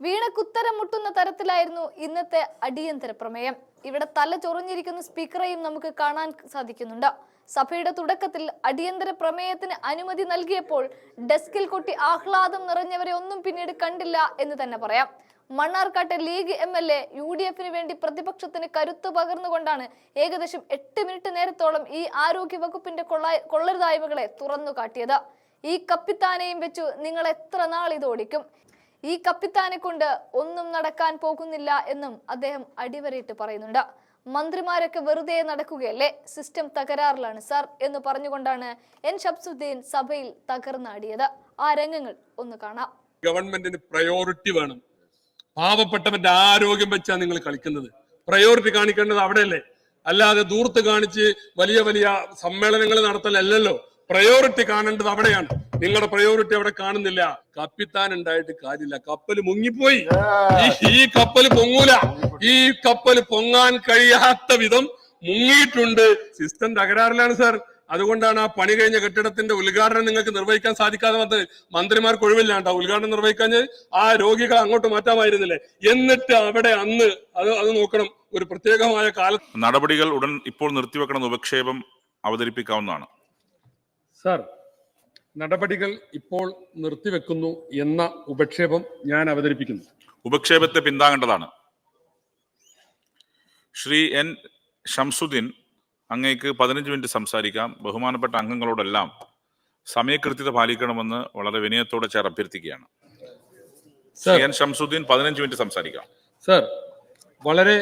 വീണക്കുത്തരം മുട്ടുന്ന തരത്തിലായിരുന്നു ഇന്നത്തെ അടിയന്തര പ്രമേയം. ഇവിടെ തല ചൊറിഞ്ഞിരിക്കുന്ന സ്പീക്കറെയും നമുക്ക് കാണാൻ സാധിക്കുന്നുണ്ട്. സഭയുടെ തുടക്കത്തിൽ അടിയന്തര പ്രമേയത്തിന് അനുമതി നൽകിയപ്പോൾ ഡെസ്കിൽ കൊട്ടി ആഹ്ലാദം നിറഞ്ഞവരെ ഒന്നും പിന്നീട് കണ്ടില്ല എന്ന് തന്നെ പറയാം. മണ്ണാർക്കാട്ടെ ലീഗ് MLA UDF-ന് വേണ്ടി പ്രതിപക്ഷത്തിന് കരുത്ത് പകർന്നുകൊണ്ടാണ് ഏകദേശം 8 മിനിറ്റ് നേരത്തോളം ഈ ആരോഗ്യ വകുപ്പിന്റെ കൊള്ളരുതായ്മകളെ തുറന്നു കാട്ടിയത്. ഈ കപ്പിത്താനെയും വെച്ചു നിങ്ങൾ എത്ര നാൾ ഇത് ഓടിക്കും? ഈ കപ്പിത്താനെ കൊണ്ട് ഒന്നും നടക്കാൻ പോകുന്നില്ല എന്നും അദ്ദേഹം അടിവരയിട്ട് പറയുന്നുണ്ട്. മന്ത്രിമാരൊക്കെ വെറുതെ നടക്കുകയല്ലേ, സിസ്റ്റം തകരാറിലാണ് സാർ എന്ന് പറഞ്ഞുകൊണ്ടാണ് N. ഷംസുദ്ദീൻ സഭയിൽ തകർന്നാടിയത്. ആ രംഗങ്ങൾ ഒന്ന് കാണാം. ഗവൺമെന്റിന് പ്രയോറിറ്റി വേണം. പാവപ്പെട്ടവന്റെ ആരോഗ്യം വെച്ചാണ് നിങ്ങൾ കളിക്കുന്നത്. പ്രയോറിറ്റി കാണിക്കേണ്ടത് അവിടെയല്ലേ, അല്ലാതെ ദൂർത്ത് കാണിച്ച് വലിയ വലിയ സമ്മേളനങ്ങൾ നടത്തലല്ലോ. പ്രയോറിറ്റി കാണേണ്ടത് അവിടെയാണ്. നിങ്ങളുടെ പ്രയോറിറ്റി അവിടെ കാണുന്നില്ല. കപ്പിത്താൻ ഉണ്ടായിട്ട് കാര്യമില്ല. കപ്പല് മുങ്ങിപ്പോയി. ഈ കപ്പല് പൊങ്ങൂല. ഈ കപ്പല് പൊങ്ങാൻ കഴിയാത്ത വിധം മുങ്ങിയിട്ടുണ്ട്. System തകരാറിലാണ് sir. അതുകൊണ്ടാണ് ആ പണി കഴിഞ്ഞ കെട്ടിടത്തിന്റെ ഉദ്ഘാടനം നിങ്ങൾക്ക് നിർവഹിക്കാൻ സാധിക്കാതെ വന്നത്. മന്ത്രിമാർക്ക് ഒഴിവില്ലാണ്ടോ ഉദ്ഘാടനം നിർവഹിക്കാൻ? ആ രോഗികളെ അങ്ങോട്ട് മാറ്റാമായിരുന്നില്ലേ? എന്നിട്ട് അവിടെ അന്ന് അത് നോക്കണം. ഒരു പ്രത്യേകമായ കാലത്ത് നടപടികൾ ഉടൻ ഇപ്പോൾ നിർത്തിവെക്കണമെന്ന് ഉപക്ഷേപം അവതരിപ്പിക്കാവുന്നതാണ്. സാർ, നടപടികൾ ഇപ്പോൾ നിർത്തിവെക്കുന്നു എന്ന ഉപക്ഷേപം ഞാൻ അവതരിപ്പിക്കുന്നു. ഉപക്ഷേപത്തെ പിന്താങ്ങേണ്ടതാണ്. ശ്രീ N. ഷംസുദ്ദീൻ, അങ്ങേക്ക് 15 മിനിറ്റ് സംസാരിക്കാം. ബഹുമാനപ്പെട്ട അംഗങ്ങളോടെല്ലാം സമയകൃത്യത പാലിക്കണമെന്ന് വളരെ വിനയത്തോടെ ചേർ അഭ്യർത്ഥിക്കുകയാണ്. ശ്രീ N. ഷംസുദ്ദീൻ 15 മിനിറ്റ് സംസാരിക്കാം. സാർ, വളരെ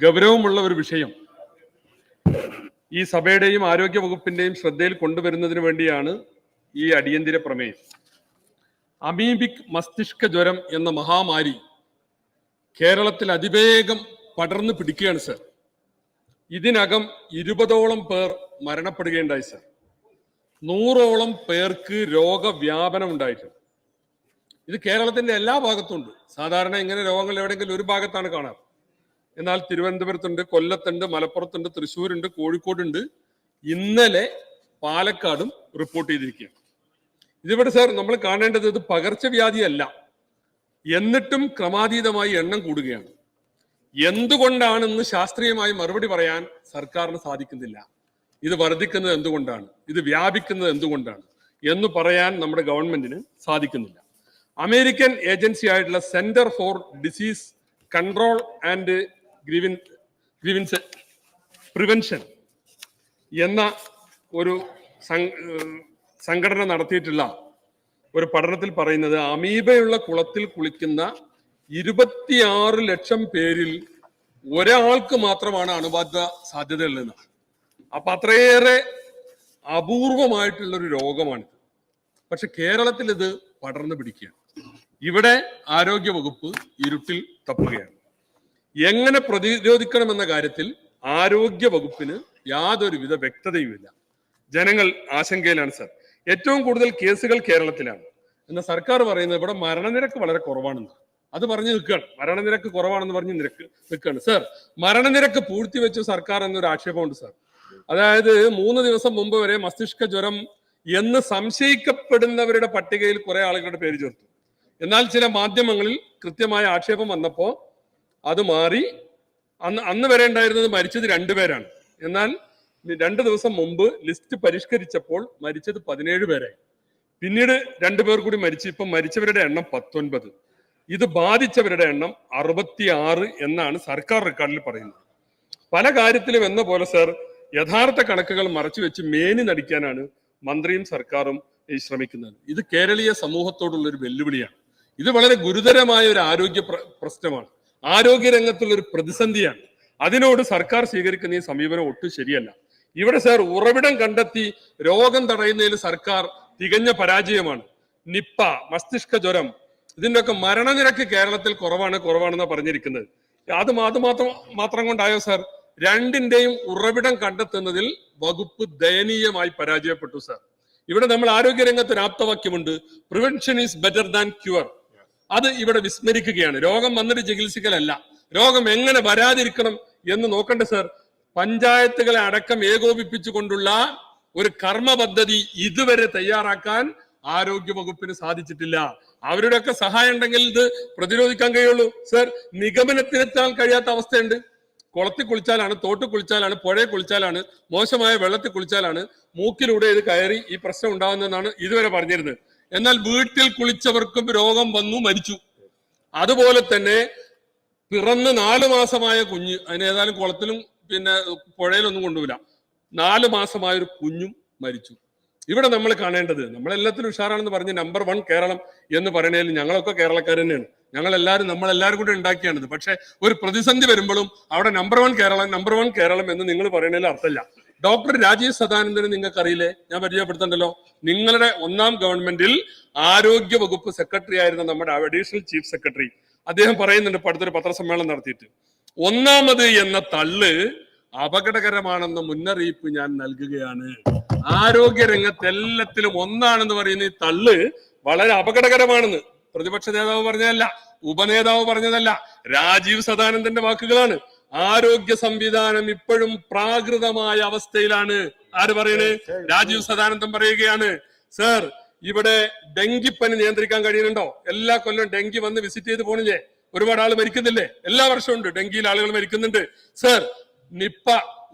ഗൗരവമുള്ള ഒരു വിഷയം ഈ സഭയുടെയും ആരോഗ്യ വകുപ്പിന്റെയും ശ്രദ്ധയിൽ കൊണ്ടുവരുന്നതിന് വേണ്ടിയാണ് ഈ അടിയന്തര പ്രമേയം. അമീബിക് മസ്തിഷ്ക ജ്വരം എന്ന മഹാമാരി കേരളത്തിൽ അതിവേഗം പടർന്നു പിടിക്കുകയാണ് സർ. ഇതിനകം 20ഓളം പേർ മരണപ്പെടുകയുണ്ടായി സർ. 100ഓളം പേർക്ക് രോഗവ്യാപനം ഉണ്ടായിട്ടുണ്ട്. ഇത് കേരളത്തിന്റെ എല്ലാ ഭാഗത്തും ഉണ്ട്. സാധാരണ ഇങ്ങനെ രോഗങ്ങൾ എവിടെയെങ്കിലും ഒരു ഭാഗത്താണ് കാണാറ്. എന്നാൽ തിരുവനന്തപുരത്തുണ്ട്, കൊല്ലത്തുണ്ട്, മലപ്പുറത്തുണ്ട്, തൃശ്ശൂരുണ്ട്, കോഴിക്കോടുണ്ട്. ഇന്നലെ പാലക്കാടും റിപ്പോർട്ട് ചെയ്തിരിക്കുകയാണ്. ഇതിവിടെ സാർ നമ്മൾ കാണേണ്ടത് ഇത് പകർച്ചവ്യാധിയല്ല. എന്നിട്ടും ക്രമാതീതമായി എണ്ണം കൂടുകയാണ്. എന്തുകൊണ്ടാണെന്ന് ശാസ്ത്രീയമായി മറുപടി പറയാൻ സർക്കാരിന് സാധിക്കുന്നില്ല. ഇത് വർദ്ധിക്കുന്നത് എന്തുകൊണ്ടാണ്, ഇത് വ്യാപിക്കുന്നത് എന്തുകൊണ്ടാണ് എന്ന് പറയാൻ നമ്മുടെ ഗവൺമെന്റിന് സാധിക്കുന്നില്ല. അമേരിക്കൻ ഏജൻസി ആയിട്ടുള്ള centre for disease control and prevention എന്ന ഒരു സംഘടന നടത്തിയിട്ടുള്ള ഒരു പഠനത്തിൽ പറയുന്നത് അമീബയുള്ള കുളത്തിൽ കുളിക്കുന്ന 26 ലക്ഷം പേരിൽ ഒരാൾക്ക് മാത്രമാണ് അണുബാധ സാധ്യതയുള്ളത്. അപ്പൊ അത്രയേറെ അപൂർവമായിട്ടുള്ളൊരു രോഗമാണിത്. പക്ഷെ കേരളത്തിൽ ഇത് പടർന്നു പിടിക്കുകയാണ്. ഇവിടെ ആരോഗ്യ വകുപ്പ് ഇരുട്ടിൽ തപ്പുകയാണ്. എങ്ങനെ പ്രതിരോധിക്കണമെന്ന കാര്യത്തിൽ ആരോഗ്യ വകുപ്പിന് യാതൊരുവിധ വ്യക്തതയുമില്ല. ജനങ്ങൾ ആശങ്കയിലാണ് സർ. ഏറ്റവും കൂടുതൽ കേസുകൾ കേരളത്തിലാണ്. എന്നാൽ സർക്കാർ പറയുന്നത് ഇവിടെ മരണനിരക്ക് വളരെ കുറവാണെന്ന്. അത് പറഞ്ഞു നിൽക്കുകയാണ്. മരണനിരക്ക് കുറവാണെന്ന് പറഞ്ഞ് നിൽക്കുകയാണ് സർ. മരണനിരക്ക് പൂഴ്ത്തിവെച്ച സർക്കാർ എന്നൊരു ആക്ഷേപമുണ്ട് സർ. അതായത് 3 ദിവസം മുമ്പ് വരെ മസ്തിഷ്ക ജ്വരം എന്ന് സംശയിക്കപ്പെടുന്നവരുടെ പട്ടികയിൽ കുറെ ആളുകളുടെ പേര് ചേർത്തു. എന്നാൽ ചില മാധ്യമങ്ങളിൽ കൃത്യമായ ആക്ഷേപം വന്നപ്പോ അത് മാറി. അന്ന് വരെ ഉണ്ടായിരുന്നത് മരിച്ചത് 2 പേരാണ്. എന്നാൽ 2 ദിവസം മുമ്പ് ലിസ്റ്റ് പരിഷ്കരിച്ചപ്പോൾ മരിച്ചത് 17 പേരായി. പിന്നീട് 2 പേർ കൂടി മരിച്ചു. ഇപ്പം മരിച്ചവരുടെ എണ്ണം 19. ഇത് ബാധിച്ചവരുടെ എണ്ണം 66 എന്നാണ് സർക്കാർ റെക്കോർഡിൽ പറയുന്നത്. പല കാര്യത്തിലും എന്ന പോലെ സർ യഥാർത്ഥ കണക്കുകൾ മറച്ചുവെച്ച് മേനി നടിക്കാനാണ് മന്ത്രിയും സർക്കാരും ശ്രമിക്കുന്നത്. ഇത് കേരളീയ സമൂഹത്തോടുള്ള ഒരു വെല്ലുവിളിയാണ്. ഇത് വളരെ ഗുരുതരമായ ഒരു ആരോഗ്യ പ്രശ്നമാണ്. ആരോഗ്യരംഗത്തുള്ള ഒരു പ്രതിസന്ധിയാണ്. അതിനോട് സർക്കാർ സ്വീകരിക്കുന്ന ഈ സമീപനം ഒട്ടും ശരിയല്ല. ഇവിടെ സാർ ഉറവിടം കണ്ടെത്തി രോഗം തടയുന്നതിൽ സർക്കാർ തികഞ്ഞ പരാജയമാണ്. നിപ്പ, മസ്തിഷ്ക ജ്വരം, ഇതിൻ്റെയൊക്കെ മരണനിരക്ക് കേരളത്തിൽ കുറവാണെന്ന് പറഞ്ഞിരിക്കുന്നത്. അത് മാത്രം കൊണ്ടായോ സാർ? രണ്ടിന്റെയും ഉറവിടം കണ്ടെത്തുന്നതിൽ വകുപ്പ് ദയനീയമായി പരാജയപ്പെട്ടു സാർ. ഇവിടെ നമ്മൾ ആരോഗ്യരംഗത്ത് ഒരു ആപ്തവാക്യമുണ്ട്, prevention is better than cure. അത് ഇവിടെ വിസ്മരിക്കുകയാണ്. രോഗം വന്നിട്ട് ചികിത്സിക്കലല്ല, രോഗം എങ്ങനെ വരാതിരിക്കണം എന്ന് നോക്കണ്ടേ സാർ. പഞ്ചായത്തുകളെ അടക്കം ഏകോപിപ്പിച്ചുകൊണ്ടുള്ള ഒരു കർമ്മ പദ്ധതി ഇതുവരെ തയ്യാറാക്കാൻ ആരോഗ്യ വകുപ്പിന് സാധിച്ചിട്ടില്ല. അവരുടെയൊക്കെ സഹായം ഉണ്ടെങ്കിൽ ഇത് പ്രതിരോധിക്കാൻ കഴിയുള്ളൂ. സർ, നിഗമനത്തിനെത്താൻ കഴിയാത്ത അവസ്ഥയുണ്ട്. കുളത്തിൽ കുളിച്ചാലാണ്, തോട്ടിൽ കുളിച്ചാലാണ്, പുഴയിൽ കുളിച്ചാലാണ്, മോശമായ വെള്ളത്തിൽ കുളിച്ചാലാണ് മൂക്കിലൂടെ ഇത് കയറി ഈ പ്രശ്നം ഉണ്ടാകുന്നതെന്നാണ് ഇതുവരെ പറഞ്ഞിരുന്നത്. എന്നാൽ വീട്ടിൽ കുളിച്ചവർക്കും രോഗം വന്നു, മരിച്ചു. അതുപോലെ തന്നെ പിറന്ന് 4 മാസമായ കുഞ്ഞ്, അതിന് ഏതായാലും കുളത്തിലും പിന്നെ പുഴയിലൊന്നും കൊണ്ടുപോയില്ല, 4 മാസമായ ഒരു കുഞ്ഞും മരിച്ചു. ഇവിടെ നമ്മൾ കാണേണ്ടത്, നമ്മളെല്ലാത്തിനും ഉഷാറാണെന്ന് പറഞ്ഞ് നമ്പർ 1 കേരളം എന്ന് പറയുന്നതിൽ ഞങ്ങളൊക്കെ കേരളക്കാർ തന്നെയാണ്. നമ്മളെല്ലാവരും കൂടെ ഉണ്ടാക്കിയാണിത്. പക്ഷെ ഒരു പ്രതിസന്ധി വരുമ്പോഴും അവിടെ നമ്പർ 1 കേരളം എന്ന് നിങ്ങൾ പറയുന്നതിൽ അർത്ഥമില്ല. ഡോക്ടർ രാജീവ് സദാനന്ദനെ നിങ്ങൾക്ക് അറിയില്ലേ? ഞാൻ പരിചയപ്പെടുത്തണ്ടല്ലോ. നിങ്ങളുടെ 1ാം ഗവൺമെന്റിൽ ആരോഗ്യ വകുപ്പ് സെക്രട്ടറി ആയിരുന്ന നമ്മുടെ അഡീഷണൽ ചീഫ് സെക്രട്ടറി അദ്ദേഹം പറയുന്നുണ്ട്, ഇപ്പൊ അടുത്തൊരു പത്രസമ്മേളനം നടത്തിയിട്ട്, 1ാമത് എന്ന തള്ള് അപകടകരമാണെന്ന മുന്നറിയിപ്പ് ഞാൻ നൽകുകയാണ്. ആരോഗ്യ രംഗത്ത് എല്ലാത്തിലും 1 പറയുന്ന ഈ തള്ള് വളരെ അപകടകരമാണെന്ന് പ്രതിപക്ഷ നേതാവ് പറഞ്ഞതല്ല, ഉപനേതാവ് പറഞ്ഞതല്ല, രാജീവ് സദാനന്ദന്റെ വാക്കുകളാണ്. ആരോഗ്യ സംവിധാനം ഇപ്പോഴും പ്രാകൃതമായ അവസ്ഥയിലാണ്. ആര് പറയണേ? രാജീവ് സദാനന്ദൻ പറയുകയാണ്. സർ, ഇവിടെ ഡെങ്കിപ്പനി നിയന്ത്രിക്കാൻ കഴിയുന്നുണ്ടോ? എല്ലാ കൊല്ലം ഡെങ്കി വന്ന് വിസിറ്റ് ചെയ്ത് പോണില്ലേ? ഒരുപാട് ആൾ മരിക്കുന്നില്ലേ? എല്ലാ വർഷവും ഉണ്ട്, ഡെങ്കിയിൽ ആളുകൾ മരിക്കുന്നുണ്ട്. സർ, നിപ്പ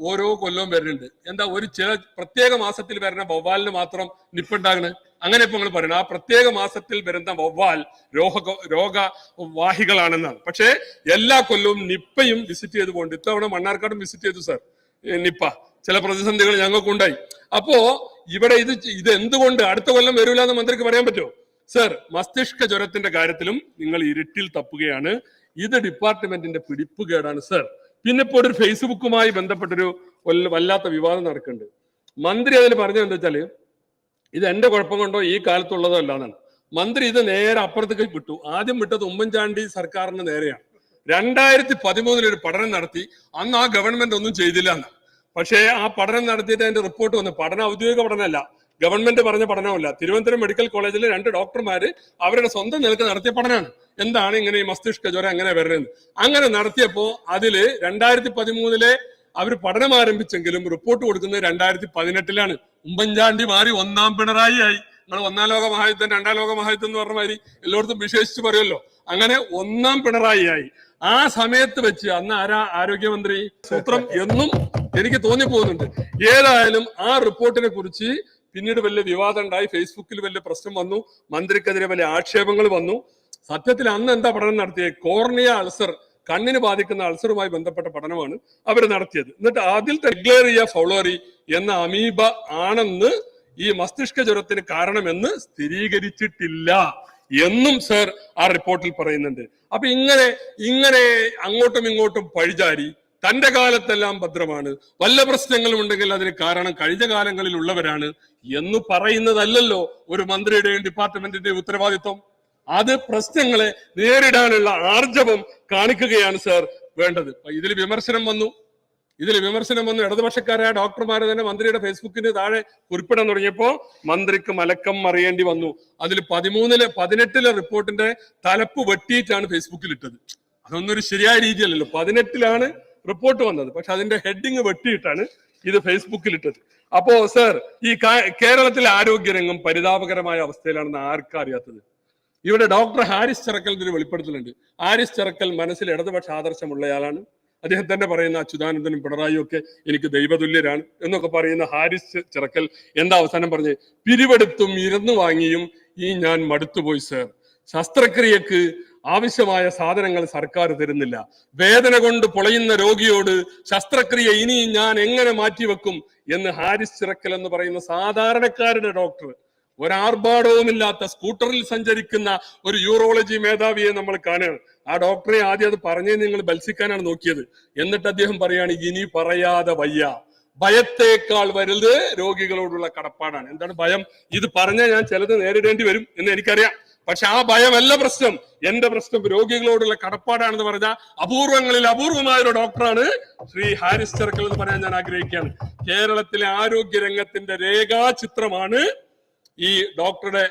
ഓരോ കൊല്ലവും വരുന്നുണ്ട്. എന്താ, ഒരു ചില പ്രത്യേക മാസത്തിൽ വരുന്ന വവ്വാലിന് മാത്രം നിപ്പ ഉണ്ടാകണ്? അങ്ങനെ ഇപ്പൊ നിങ്ങൾ പറയണം, ആ പ്രത്യേക മാസത്തിൽ വരുന്ന വവ്വാൽ രോഗവാഹികളാണെന്നാണ്. പക്ഷേ എല്ലാ കൊല്ലവും നിപ്പയും വിസിറ്റ് ചെയ്ത് പോകുന്നുണ്ട്. ഇത്തവണ മണ്ണാർക്കാടും വിസിറ്റ് ചെയ്തു സർ നിപ്പ. ചില പ്രതിസന്ധികൾ ഞങ്ങൾക്കുണ്ടായി. അപ്പോ ഇവിടെ ഇത് എന്തുകൊണ്ട് അടുത്ത കൊല്ലം വരൂല എന്ന് മന്ത്രിക്ക് പറയാൻ പറ്റുമോ? സർ, മസ്തിഷ്ക ജ്വരത്തിന്റെ കാര്യത്തിലും നിങ്ങൾ ഇരുട്ടിൽ തപ്പുകയാണ്. ഇത് ഡിപ്പാർട്ട്മെന്റിന്റെ പിടിപ്പുകേടാണ് സർ. പിന്നെ ഇപ്പോൾ ഒരു ഫേസ്ബുക്കുമായി ബന്ധപ്പെട്ടൊരു വല്ലാത്ത വിവാദം നടക്കുന്നുണ്ട്. മന്ത്രി അതിൽ പറഞ്ഞത് എന്താ വെച്ചാല്, ഇത് എന്റെ കുഴപ്പം കൊണ്ടോ ഈ കാലത്തുള്ളതോ അല്ലാന്നാണ്. മന്ത്രി ഇത് നേരെ അപ്പുറത്തേക്ക് വിട്ടു. ആദ്യം വിട്ടത് ഉമ്മൻചാണ്ടി സർക്കാരിന് നേരെയാണ്. 2013 ഒരു പഠനം നടത്തി, അന്ന് ആ ഗവൺമെന്റ് ഒന്നും ചെയ്തില്ല എന്ന്. പക്ഷേ ആ പഠനം നടത്തിയിട്ട് അതിന്റെ റിപ്പോർട്ട് വന്നു. പഠനം ഔദ്യോഗിക പഠനമല്ല, ഗവൺമെന്റ് പറഞ്ഞ പഠനമല്ല. തിരുവനന്തപുരം മെഡിക്കൽ കോളേജിലെ 2 ഡോക്ടർമാര് അവരുടെ സ്വന്തം നിലക്ക് നടത്തിയ പഠനമാണ്. എന്താണ് ഇങ്ങനെ ഈ മസ്തിഷ്ക ജ്വരം എങ്ങനെ വരുന്നത്? അങ്ങനെ നടത്തിയപ്പോ അതില് 2013 അവർ പഠനം ആരംഭിച്ചെങ്കിലും റിപ്പോർട്ട് കൊടുക്കുന്നത് 2018 ഉമ്മൻചാണ്ടി മാറി 1ാം പിണറായി ആയി. നിങ്ങൾ 1ാം ലോക മഹായുദ്ധം 2ാം ലോക മഹായുദ്ധം എന്ന് പറഞ്ഞ മാതിരി എല്ലായിടത്തും വിശേഷിച്ച് പറയുമല്ലോ. അങ്ങനെ 1ാം പിണറായി ആയി. ആ സമയത്ത് വെച്ച് അന്ന് ആരാ ആരോഗ്യമന്ത്രി? സൂത്രം എന്നും എനിക്ക് തോന്നിപ്പോകുന്നുണ്ട്. ഏതായാലും ആ റിപ്പോർട്ടിനെ കുറിച്ച് പിന്നീട് വലിയ വിവാദം ഉണ്ടായി, ഫേസ്ബുക്കിൽ വലിയ പ്രശ്നം വന്നു, മന്ത്രിക്കെതിരെ വലിയ ആക്ഷേപങ്ങൾ വന്നു. സത്യത്തിൽ അന്ന് എന്താ പഠനം നടത്തിയത്? കോർണിയ അൾസർ, കണ്ണിന് ബാധിക്കുന്ന അൾസറുമായി ബന്ധപ്പെട്ട പഠനമാണ് അവർ നടത്തിയത്. എന്നിട്ട് അതിൽ റെഗ്ലേറിയ ഫൗളറി എന്ന അമീബ ആണെന്ന് ഈ മസ്തിഷ്ക ജ്വരത്തിന് കാരണമെന്ന് സ്ഥിരീകരിച്ചിട്ടില്ല എന്നും സർ ആ റിപ്പോർട്ടിൽ പറയുന്നുണ്ട്. അപ്പൊ ഇങ്ങനെ അങ്ങോട്ടും ഇങ്ങോട്ടും പഴിചാരി തന്റെ കാലത്തെല്ലാം ഭദ്രമാണ്, വല്ല പ്രശ്നങ്ങളും ഉണ്ടെങ്കിൽ അതിന് കാരണം കഴിഞ്ഞ കാലങ്ങളിൽ ഉള്ളവരാണ് എന്ന് പറയുന്നതല്ലല്ലോ ഒരു മന്ത്രിയുടെയും ഡിപ്പാർട്ട്മെന്റിന്റെയും ഉത്തരവാദിത്വം. അത് പ്രശ്നങ്ങളെ നേരിടാനുള്ള ആർജവം കാണിക്കുകയാണ് സർ വേണ്ടത്. ഇതിൽ വിമർശനം വന്നു. ഇടതുപക്ഷക്കാരായ ഡോക്ടർമാരെ തന്നെ മന്ത്രിയുടെ ഫേസ്ബുക്കിന് താഴെ കുറിപ്പിടാൻ തുടങ്ങിയപ്പോ മന്ത്രിക്ക് മലക്കം മറിയേണ്ടി വന്നു. അതിൽ 18 റിപ്പോർട്ടിന്റെ തലപ്പ് വെട്ടിയിട്ടാണ് ഫേസ്ബുക്കിൽ ഇട്ടത്. അതൊന്നും ഒരു ശരിയായ രീതിയല്ലല്ലോ. 18 റിപ്പോർട്ട് വന്നത്, പക്ഷെ അതിന്റെ ഹെഡിങ് വെട്ടിയിട്ടാണ് ഇത് ഫേസ്ബുക്കിൽ ഇട്ടത്. അപ്പോ സർ, ഈ കേരളത്തിലെ ആരോഗ്യരംഗം പരിതാപകരമായ അവസ്ഥയിലാണെന്ന് ആർക്കാ അറിയാത്തത്? ഇവിടെ ഡോക്ടർ ഹാരിസ് ചിറക്കലിന്റെ ഒരു വെളിപ്പെടുത്തലുണ്ട്. ഹാരിസ് ചിറക്കൽ മനസ്സിൽ ഇടതുപക്ഷ ആദർശമുള്ളയാളാണ്. അദ്ദേഹം തന്നെ പറയുന്ന അച്യുതാനന്ദനും പിണറായിയും ഒക്കെ എനിക്ക് ദൈവതുല്യരാണ് എന്നൊക്കെ പറയുന്ന ഹാരിസ് ചിറക്കൽ എന്താ അവസാനം പറഞ്ഞ്? പിരിവെടുത്തും ഇരന്നു വാങ്ങിയും ഞാൻ മടുത്തുപോയി സർ. ശസ്ത്രക്രിയക്ക് ആവശ്യമായ സാധനങ്ങൾ സർക്കാർ തരുന്നില്ല. വേദന കൊണ്ട് പൊളയുന്ന രോഗിയോട് ശസ്ത്രക്രിയ ഇനി ഞാൻ എങ്ങനെ മാറ്റിവെക്കും എന്ന് ഹാരിസ് ചിറക്കൽ എന്ന് പറയുന്ന സാധാരണക്കാരുടെ ഡോക്ടർ, ഒരാർഭാടവുമില്ലാത്ത സ്കൂട്ടറിൽ സഞ്ചരിക്കുന്ന ഒരു യൂറോളജി മേധാവിയെ നമ്മൾ കാണുകയാണ്. ആ ഡോക്ടറെ ആദ്യം അത് പറഞ്ഞേ നിങ്ങൾ ബത്സിക്കാനാണ് നോക്കിയത്. എന്നിട്ട് അദ്ദേഹം പറയാണ്, ഇനി പറയാതെ വയ്യ. ഭയത്തേക്കാൾ വലുത് രോഗികളോടുള്ള കടപ്പാടാണ്. എന്താണ് ഭയം? ഇത് പറഞ്ഞാൽ ഞാൻ ചിലത് നേരിടേണ്ടി വരും എന്ന് എനിക്കറിയാം. പക്ഷെ ആ ഭയമല്ല പ്രശ്നം. എന്റെ പ്രശ്നം രോഗികളോടുള്ള കടപ്പാടാണെന്ന് പറഞ്ഞ അപൂർവങ്ങളിൽ അപൂർവമായ ഒരു ഡോക്ടറാണ് ശ്രീ ഹാരിസ് ചിറക്കൽ എന്ന് പറയാൻ ഞാൻ ആഗ്രഹിക്കുകയാണ്. കേരളത്തിലെ ആരോഗ്യ രംഗത്തിന്റെ രേഖാചിത്രമാണ് ഈ ഡോക്ടറുടെ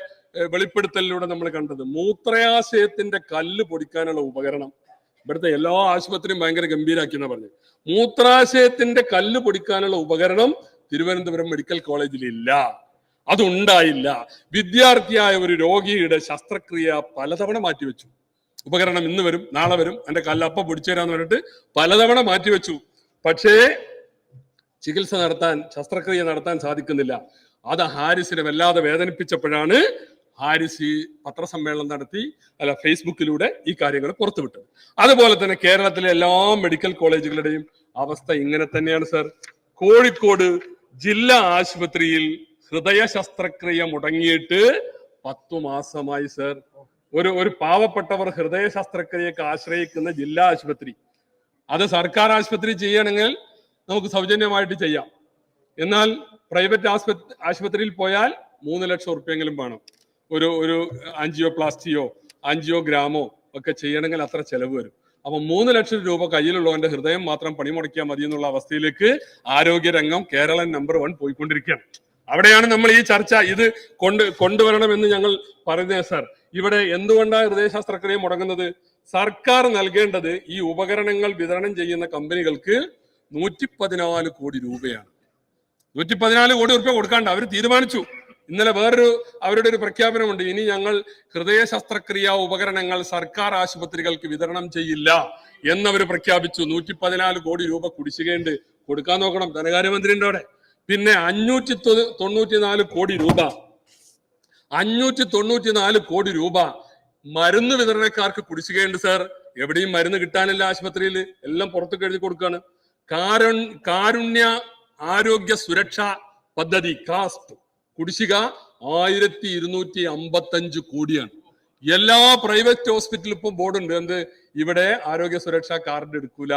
വെളിപ്പെടുത്തലിലൂടെ നമ്മൾ കണ്ടത്. മൂത്രാശയത്തിന്റെ കല്ല് പൊടിക്കാനുള്ള ഉപകരണം ഇവിടുത്തെ എല്ലാ ആശുപത്രിയും ഭയങ്കര ഗംഭീരാക്കി എന്നാ പറഞ്ഞത്. മൂത്രാശയത്തിന്റെ കല്ല് പൊടിക്കാനുള്ള ഉപകരണം തിരുവനന്തപുരം മെഡിക്കൽ കോളേജിൽ ഇല്ല. അതുണ്ടായില്ല. വിദ്യാർത്ഥിയായ ഒരു രോഗിയുടെ ശസ്ത്രക്രിയ പലതവണ മാറ്റിവെച്ചു. ഉപകരണം ഇന്ന് വരും, നാളെ വരും, എന്റെ കല്ലപ്പ പിടിച്ചു തരാന്ന് പറഞ്ഞിട്ട് പലതവണ മാറ്റിവെച്ചു. പക്ഷേ ചികിത്സ നടത്താൻ, ശസ്ത്രക്രിയ നടത്താൻ സാധിക്കുന്നില്ല. അത് ഹാരിസിനെ വല്ലാതെ വേദനിപ്പിച്ചപ്പോഴാണ് ഹാരിസ് ഈ പത്രസമ്മേളനം നടത്തി ഫേസ്ബുക്കിലൂടെ ഈ കാര്യങ്ങൾ പുറത്തുവിട്ടത്. അതുപോലെ തന്നെ കേരളത്തിലെ എല്ലാ മെഡിക്കൽ കോളേജുകളുടെയും അവസ്ഥ ഇങ്ങനെ തന്നെയാണ് സർ. കോഴിക്കോട് ജില്ലാ ആശുപത്രിയിൽ ഹൃദയ ശസ്ത്രക്രിയ മുടങ്ങിയിട്ട് 10 മാസമായി സർ. ഒരു പാവപ്പെട്ടവർ ഹൃദയ ശസ്ത്രക്രിയക്ക് ആശ്രയിക്കുന്ന ജില്ലാ ആശുപത്രി, അത് സർക്കാർ ആശുപത്രി ചെയ്യണമെങ്കിൽ നമുക്ക് സൗജന്യമായിട്ട് ചെയ്യാം. എന്നാൽ പ്രൈവറ്റ് ആശുപത്രിയിൽ പോയാൽ 3 ലക്ഷം ഉറുപ്പ്യെങ്കിലും വേണം. ഒരു ആൻജിയോപ്ലാസ്റ്റിയോ ആൻജിയോഗ്രാമോ ഒക്കെ ചെയ്യണമെങ്കിൽ അത്ര ചെലവ് വരും. അപ്പൊ 3 ലക്ഷം രൂപ കയ്യിലുള്ളവന്റെ ഹൃദയം മാത്രം പണിമുടക്കിയാൽ മതി എന്നുള്ള അവസ്ഥയിലേക്ക് ആരോഗ്യരംഗം കേരളം നമ്പർ 1 പോയിക്കൊണ്ടിരിക്കുകയാണ്. അവിടെയാണ് നമ്മൾ ഈ ചർച്ച ഇത് കൊണ്ടുവരണമെന്ന് ഞങ്ങൾ പറയുന്നത് സർ. ഇവിടെ എന്തുകൊണ്ടാണ് ഹൃദയ ശസ്ത്രക്രിയ മുടങ്ങുന്നത്? സർക്കാർ നൽകേണ്ടത് ഈ ഉപകരണങ്ങൾ വിതരണം ചെയ്യുന്ന കമ്പനികൾക്ക് 114 കോടി രൂപയാണ്. 114 കോടി രൂപ കൊടുക്കാണ്ട് അവർ തീരുമാനിച്ചു. ഇന്നലെ അവരുടെ ഒരു പ്രഖ്യാപനമുണ്ട്, ഇനി ഞങ്ങൾ ഹൃദയ ശസ്ത്രക്രിയ ഉപകരണങ്ങൾ സർക്കാർ ആശുപത്രികൾക്ക് വിതരണം ചെയ്യില്ല എന്നവർ പ്രഖ്യാപിച്ചു. 114 കോടി രൂപ കുടിശ്ശികയുണ്ട്, കൊടുക്കാൻ നോക്കണം ധനകാര്യമന്ത്രിന്റെ അവിടെ. പിന്നെ 594 കോടി രൂപ 594 കോടി രൂപ മരുന്ന് വിതരണക്കാർക്ക് കുടിശ്ശികയുണ്ട് സർ. എവിടെയും മരുന്ന് കിട്ടാനില്ല ആശുപത്രിയിൽ, എല്ലാം പുറത്തേക്ക് എഴുതി കൊടുക്കാണ്. കാരുണ്യ ആരോഗ്യ സുരക്ഷാ പദ്ധതി കാസ്പ് കുടിശ്ശിക 1255 കോടിയാണ്. എല്ലാ പ്രൈവറ്റ് ഹോസ്പിറ്റലിൽ ഇപ്പം ബോർഡുണ്ട്, എന്ത് ഇവിടെ ആരോഗ്യ സുരക്ഷാ കാർഡ് എടുക്കൂല.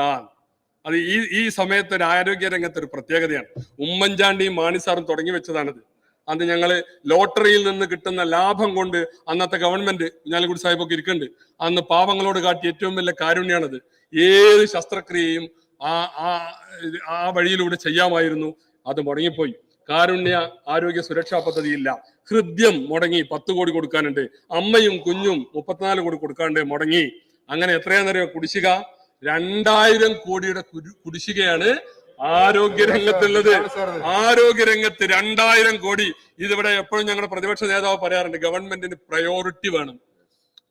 അത് ഈ സമയത്ത് ഒരു ആരോഗ്യ രംഗത്ത് ഒരു പ്രത്യേകതയാണ്. ഉമ്മൻചാണ്ടിയും മാണിസാറും തുടങ്ങി വെച്ചതാണിത്. അന്ന് ഞങ്ങള് ലോട്ടറിയിൽ നിന്ന് കിട്ടുന്ന ലാഭം കൊണ്ട് അന്നത്തെ ഗവൺമെന്റ്, കുഞ്ഞാലിക്കുടി സാഹിബൊക്കെ ഇരിക്കുന്നുണ്ട്, അന്ന് പാവങ്ങളോട് കാട്ടിയ ഏറ്റവും വലിയ കാരുണ്യാണത്. ഏത് ശസ്ത്രക്രിയയും ആ വഴിയിലൂടെ ചെയ്യാമായിരുന്നു. അത് മുടങ്ങിപ്പോയി. കാരുണ്യ ആരോഗ്യ സുരക്ഷാ പദ്ധതി ഇല്ല. ഹൃദ്യം മുടങ്ങി, 10 കോടി കൊടുക്കാനുണ്ട്. അമ്മയും കുഞ്ഞും 34 കോടി കൊടുക്കാനുണ്ട്, മുടങ്ങി. അങ്ങനെ എത്രയാണെന്നറിയോ കുടിശ്ശിക? 2000 കോടിയുടെ കുടിശ്ശികയാണ് ആരോഗ്യരംഗത്തുള്ളത്. ആരോഗ്യരംഗത്ത് 2000 കോടി. ഇതിവിടെ എപ്പോഴും ഞങ്ങളുടെ പ്രതിപക്ഷ നേതാവ് പറയാറുണ്ട്, ഗവൺമെന്റിന് പ്രയോറിറ്റി വേണം.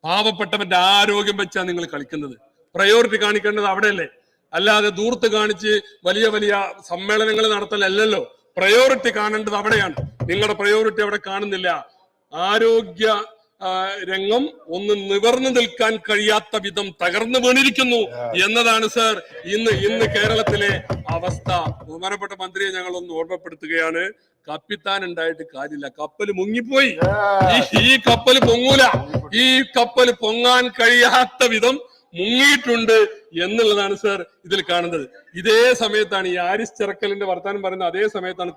പാവപ്പെട്ടവന്റെ ആരോഗ്യം വെച്ചാണ് നിങ്ങൾ കളിക്കുന്നത്. പ്രയോറിറ്റി കാണിക്കേണ്ടത് അവിടെയല്ലേ, അല്ലാതെ ദൂർത്ത് കാണിച്ച് വലിയ വലിയ സമ്മേളനങ്ങൾ നടത്തലല്ലോ. പ്രയോറിറ്റി കാണേണ്ടത് അവിടെയാണ്. നിങ്ങളുടെ പ്രയോറിറ്റി അവിടെ കാണുന്നില്ല. ആരോഗ്യ രംഗം ഒന്ന് നിവർന്നു നിൽക്കാൻ കഴിയാത്ത വിധം തകർന്നു വീണിരിക്കുന്നു എന്നതാണ് സർ ഇന്ന് കേരളത്തിലെ അവസ്ഥ. ബഹുമാനപ്പെട്ട മന്ത്രിയെ ഞങ്ങൾ ഒന്ന് ഓർമ്മപ്പെടുത്തുകയാണ്, കപ്പിത്താൻ ഉണ്ടായിട്ട് കാര്യമില്ല, കപ്പൽ മുങ്ങിപ്പോയി. ഈ കപ്പൽ പൊങ്ങൂല. ഈ കപ്പൽ പൊങ്ങാൻ കഴിയാത്ത വിധം മുങ്ങിയിട്ടുണ്ട് എന്നുള്ളതാണ് സർ ഇതിൽ കാണുന്നത്. ഇതേ സമയത്താണ് ഈ ആരിസ് ചെറക്കലിന്റെ വർത്താനം പറയുന്നത്. അതേ സമയത്താണ്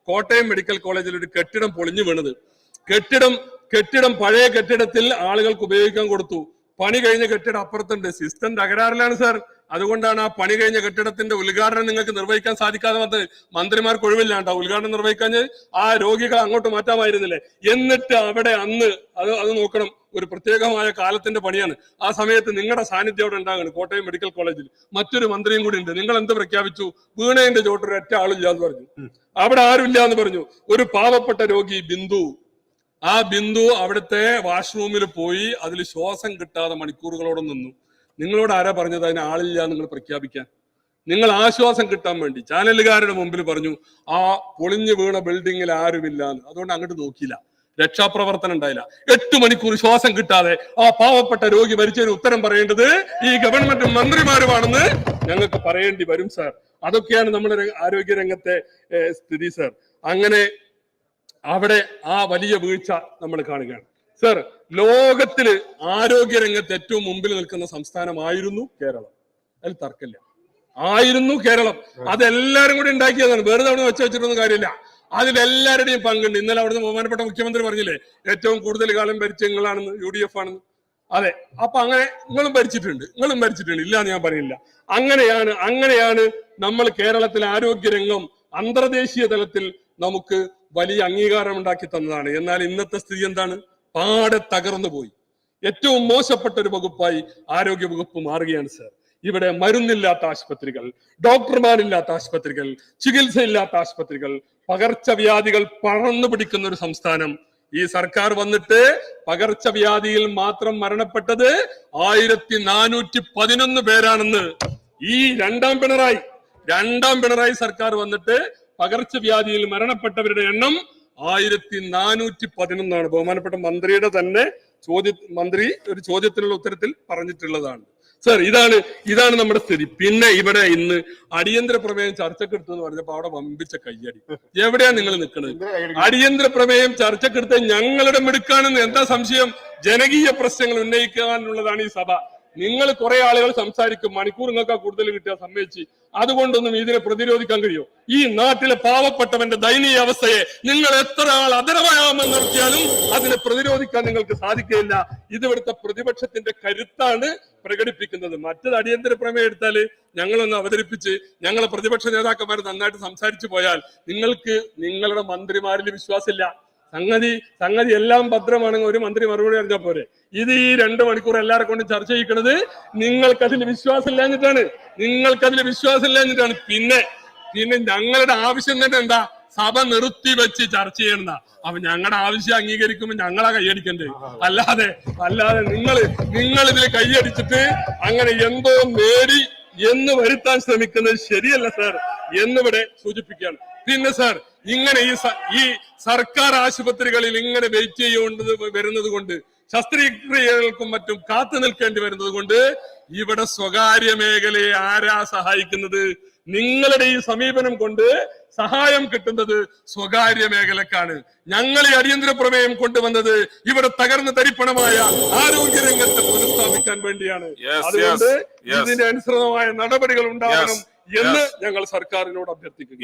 കോട്ടയം മെഡിക്കൽ കോളേജിൽ ഒരു കെട്ടിടം പൊളിഞ്ഞു വീണത്. കെട്ടിടം പഴയ കെട്ടിടത്തിൽ ആളുകൾക്ക് ഉപയോഗിക്കാൻ കൊടുത്തു. പണി കഴിഞ്ഞ കെട്ടിടം അപ്പുറത്തുണ്ട്. System തകരാറിലാണ് sir. അതുകൊണ്ടാണ് ആ പണി കഴിഞ്ഞ കെട്ടിടത്തിന്റെ ഉദ്ഘാടനം നിങ്ങൾക്ക് നിർവഹിക്കാൻ സാധിക്കാതെ വന്നത്. മന്ത്രിമാർക്ക് ഒഴിവില്ലാണ്ട ഉദ്ഘാടനം നിർവഹിക്കാൻ ആ രോഗികളെ അങ്ങോട്ട് മാറ്റാമായിരുന്നില്ലേ? എന്നിട്ട് അവിടെ അന്ന് അത് നോക്കണം, ഒരു പ്രത്യേകമായ കാലത്തിന്റെ പണിയാണ്. ആ സമയത്ത് നിങ്ങളുടെ സാന്നിധ്യം അവിടെ ഉണ്ടാകണം. കോട്ടയം മെഡിക്കൽ കോളേജിൽ മറ്റൊരു മന്ത്രിയും കൂടി ഉണ്ട്. നിങ്ങൾ എന്ത് പ്രഖ്യാപിച്ചു? വീണേന്റെ ചോട്ടിൽ ഒറ്റ ആളില്ല എന്ന് പറഞ്ഞു. അവിടെ ആരുമില്ല എന്ന് പറഞ്ഞു. ഒരു പാവപ്പെട്ട രോഗി ആ ബിന്ദു അവിടുത്തെ വാഷ്റൂമിൽ പോയി അതിൽ ശ്വാസം കിട്ടാതെ മണിക്കൂറുകളോടെ നിന്നു. നിങ്ങളോട് ആരാ പറഞ്ഞത് അതിന് ആളില്ല നിങ്ങൾ പ്രഖ്യാപിക്കാൻ? നിങ്ങൾ ആശ്വാസം കിട്ടാൻ വേണ്ടി ചാനലുകാരുടെ മുമ്പിൽ പറഞ്ഞു ആ പൊളിഞ്ഞു വീണ ബിൽഡിങ്ങിൽ ആരുമില്ല എന്ന്. അതുകൊണ്ട് അങ്ങോട്ട് നോക്കിയില്ല, രക്ഷാപ്രവർത്തനം ഉണ്ടായില്ല. 8 മണിക്കൂർ ശ്വാസം കിട്ടാതെ ആ പാവപ്പെട്ട രോഗി മരിച്ചതിന് ഉത്തരം പറയേണ്ടത് ഈ ഗവൺമെന്റ് മന്ത്രിമാരുമാണെന്ന് ഞങ്ങൾക്ക് പറയേണ്ടി വരും സാർ. അതൊക്കെയാണ് നമ്മുടെ ആരോഗ്യ രംഗത്തെ സ്ഥിതി സാർ. അങ്ങനെ അവിടെ ആ വലിയ വീഴ്ച നമ്മൾ കാണുകയാണ് സർ. ലോകത്തില് ആരോഗ്യ രംഗത്ത് ഏറ്റവും മുമ്പിൽ നിൽക്കുന്ന സംസ്ഥാനമായിരുന്നു കേരളം, അതിൽ തർക്കമില്ല. ആയിരുന്നു കേരളം. അതെല്ലാരും കൂടി ഉണ്ടാക്കിയതാണ്, വെറുതെ അവിടെ വെച്ചിട്ടൊന്നും കാര്യമില്ല. അതിലെല്ലാവരുടെയും പങ്കുണ്ട്. ഇന്നലെ അവിടുന്ന് ബഹുമാനപ്പെട്ട മുഖ്യമന്ത്രി പറഞ്ഞില്ലേ ഏറ്റവും കൂടുതൽ കാലം ഭരിച്ച നിങ്ങളാണെന്ന്, UDF ആണെന്ന്. അതെ, അപ്പൊ അങ്ങനെ നിങ്ങളും ഭരിച്ചിട്ടുണ്ട് ഇല്ല എന്ന് ഞാൻ പറയില്ല. അങ്ങനെയാണ് നമ്മൾ കേരളത്തിലെ ആരോഗ്യരംഗം അന്തർദേശീയ തലത്തിൽ നമുക്ക് വലിയ അംഗീകാരം ഉണ്ടാക്കി തന്നതാണ്. എന്നാൽ ഇന്നത്തെ സ്ഥിതി എന്താണ്? പാടെ തകർന്നു പോയി. ഏറ്റവും മോശപ്പെട്ട ഒരു വകുപ്പായി ആരോഗ്യ വകുപ്പ് മാറുകയാണ് സർ. ഇവിടെ മരുന്നില്ലാത്ത ആശുപത്രികൾ, ഡോക്ടർമാരില്ലാത്ത ആശുപത്രികൾ, ചികിത്സയില്ലാത്ത ആശുപത്രികൾ, പകർച്ചവ്യാധികൾ പടർന്നു പിടിക്കുന്ന ഒരു സംസ്ഥാനം. ഈ സർക്കാർ വന്നിട്ട് പകർച്ചവ്യാധിയിൽ മാത്രം മരണപ്പെട്ടത് 1411 പേരാണെന്ന് ഈ രണ്ടാം പിണറായി സർക്കാർ വന്നിട്ട് പകർച്ചവ്യാധിയിൽ മരണപ്പെട്ടവരുടെ എണ്ണം 1411. ബഹുമാനപ്പെട്ട മന്ത്രിയുടെ തന്നെ മന്ത്രി ഒരു ചോദ്യത്തിനുള്ള ഉത്തരത്തിൽ പറഞ്ഞിട്ടുള്ളതാണ്. സർ, ഇതാണ് നമ്മുടെ സ്ഥിതി. പിന്നെ ഇവിടെ ഇന്ന് അടിയന്തര പ്രമേയം ചർച്ചക്കെടുത്തു എന്ന് പറഞ്ഞപ്പോ അവിടെ വമ്പിച്ച കയ്യടി. എവിടെയാ നിങ്ങൾ നിൽക്കുന്നത്? അടിയന്തര പ്രമേയം ചർച്ചക്കെടുത്ത് ഞങ്ങളുടെ മിടുക്കാണെന്ന് എന്താ സംശയം? ജനകീയ പ്രശ്നങ്ങൾ ഉന്നയിക്കാനുള്ളതാണ് ഈ സഭ. നിങ്ങൾ കുറെ ആളുകൾ സംസാരിക്കും, മണിക്കൂർ നിങ്ങൾക്ക് കൂടുതൽ കിട്ടിയാൽ സമ്മതിച്ച്, അതുകൊണ്ടൊന്നും ഇതിനെ പ്രതിരോധിക്കാൻ കഴിയോ? ഈ നാട്ടിലെ പാവപ്പെട്ടവന്റെ ദയനീയ അവസ്ഥയെ നിങ്ങൾ എത്ര ആൾ അതരമായാമെന്ന് നടത്തിയാലും അതിനെ പ്രതിരോധിക്കാൻ നിങ്ങൾക്ക് സാധിക്കുകയില്ല. ഇത് ഇവിടുത്തെ പ്രതിപക്ഷത്തിന്റെ കരുത്താണ് പ്രകടിപ്പിക്കുന്നത്. മറ്റത് അടിയന്തര പ്രമേയം എടുത്താല് ഞങ്ങളൊന്ന് അവതരിപ്പിച്ച് ഞങ്ങളെ പ്രതിപക്ഷ നേതാക്കന്മാർ നന്നായിട്ട് സംസാരിച്ചു പോയാൽ നിങ്ങൾക്ക് നിങ്ങളുടെ മന്ത്രിമാരിൽ വിശ്വാസമില്ല. സംഗതി എല്ലാം ഭദ്രമാണെങ്കിൽ ഒരു മന്ത്രി മറുപടി അറിഞ്ഞാൽ പോരെ. ഇത് ഈ 2 മണിക്കൂർ എല്ലാരെ കൊണ്ടും ചർച്ച ചെയ്യിക്കുന്നത് നിങ്ങൾക്കതിൽ വിശ്വാസമില്ലാഞ്ഞിട്ടാണ്. പിന്നെ ഞങ്ങളുടെ ആവശ്യം തന്നെ എന്താ? സഭ നിർത്തി വെച്ച് ചർച്ച ചെയ്യണ്ട. അപ്പൊ ഞങ്ങളുടെ ആവശ്യം അംഗീകരിക്കുമ്പോൾ ഞങ്ങളാ കൈയടിക്കണ്ടേ? അല്ലാതെ നിങ്ങൾ ഇതിൽ കൈയടിച്ചിട്ട് അങ്ങനെ എന്തോ നേടി എന്ന് വരുത്താൻ ശ്രമിക്കുന്നത് ശരിയല്ല സാർ എന്നിവിടെ സൂചിപ്പിക്കുകയാണ്. പിന്നെ സാർ, ഇങ്ങനെ ഈ സർക്കാർ ആശുപത്രികളിൽ ഇങ്ങനെ വെയിറ്റ് ചെയ്യേണ്ടത് വരുന്നത് കൊണ്ട്, ശസ്ത്രക്രിയകൾക്കും മറ്റും കാത്തു നിൽക്കേണ്ടി വരുന്നത് കൊണ്ട് ഇവിടെ സ്വകാര്യ മേഖലയെ ആരാ സഹായിക്കുന്നത്? നിങ്ങളുടെ ഈ സമീപനം കൊണ്ട് സഹായം കിട്ടുന്നത് സ്വകാര്യ മേഖലക്കാണ്. ഞങ്ങൾ ഈ അടിയന്തര പ്രമേയം കൊണ്ടുവന്നത് ഇവിടെ തകർന്ന തരിപ്പണമായ ആരോഗ്യരംഗത്തെ പുനഃസ്ഥാപിക്കാൻ വേണ്ടിയാണ്. അതുകൊണ്ട് ഇതിന് അനുസൃതമായ നടപടികൾ ഉണ്ടാവണം എന്ന് ഞങ്ങൾ സർക്കാരിനോട് അഭ്യർത്ഥിക്കുന്നു.